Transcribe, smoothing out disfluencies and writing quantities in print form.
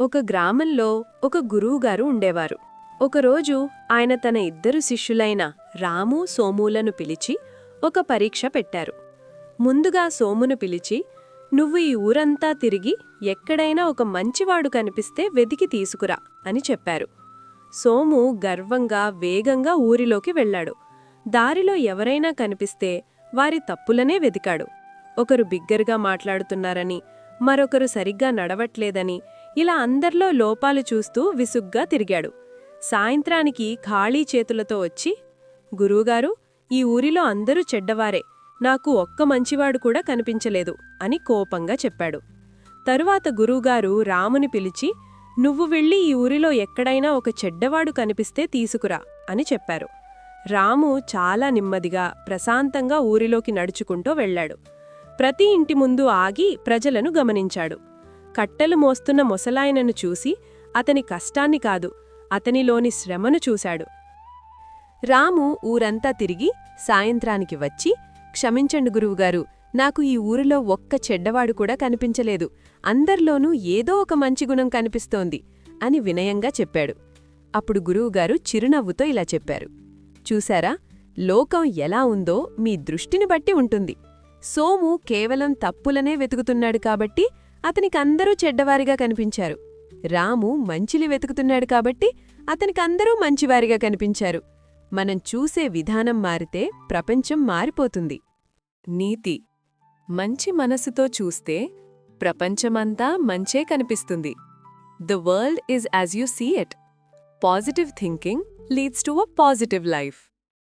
ఒక గ్రామంలో ఒక గురువుగారు ఉండేవారు. ఒకరోజు ఆయన తన ఇద్దరు శిష్యులైన రాము, సోములను పిలిచి ఒక పరీక్ష పెట్టారు. ముందుగా సోమును పిలిచి, "నువ్వు ఈ ఊరంతా తిరిగి ఎక్కడైనా ఒక మంచివాడు కనిపిస్తే వెదికి తీసుకురా" అని చెప్పారు. సోము గర్వంగా వేగంగా ఊరిలోకి వెళ్లాడు. దారిలో ఎవరైనా కనిపిస్తే వారి తప్పులనే వెదికాడు. ఒకరు బిగ్గరగా మాట్లాడుతున్నారని, మరొకరు సరిగ్గా నడవట్లేదని, ఇలా అందర్లో లోపాలు చూస్తూ విసుగ్గా తిరిగాడు. సాయంత్రానికి ఖాళీ చేతులతో వచ్చి, "గురువుగారు, ఈ ఊరిలో అందరూ చెడ్డవారే, నాకు ఒక్క మంచివాడు కూడా కనిపించలేదు" అని కోపంగా చెప్పాడు. తరువాత గురువుగారు రాముని పిలిచి, "నువ్వు వెళ్ళి ఈ ఊరిలో ఎక్కడైనా ఒక చెడ్డవాడు కనిపిస్తే తీసుకురా" అని చెప్పారు. రాము చాలా నెమ్మదిగా, ప్రశాంతంగా ఊరిలోకి నడుచుకుంటూ వెళ్లాడు. ప్రతి ఇంటి ముందు ఆగి ప్రజలను గమనించాడు. కట్టెలు మోస్తున్న ముసలాయనను చూసి అతని కష్టాన్ని కాదు, అతనిలోని శ్రమను చూశాడు. రాము ఊరంతా తిరిగి సాయంత్రానికి వచ్చి, "క్షమించండి గురువుగారు, నాకు ఈ ఊరిలో ఒక్క చెడ్డవాడు కూడా కనిపించలేదు. అందర్లోనూ ఏదో ఒక మంచి గుణం కనిపిస్తోంది" అని వినయంగా చెప్పాడు. అప్పుడు గురువుగారు చిరునవ్వుతో ఇలా చెప్పారు, "చూశారా, లోకం ఎలా ఉందో మీ దృష్టిని బట్టి ఉంటుంది. సోము కేవలం తప్పులనే వెతుకుతున్నాడు కాబట్టి అతనికందరూ చెడ్డవారిగా కనిపించారు. రాము మంచిని వెతుకుతున్నాడు కాబట్టి అతనికందరూ మంచివారిగా కనిపించారు. మనం చూసే విధానం మారితే ప్రపంచం మారిపోతుంది." నీతి: మంచి మనసుతో చూస్తే ప్రపంచమంతా మంచే కనిపిస్తుంది. The world is as you see it. Positive thinking leads to a positive life.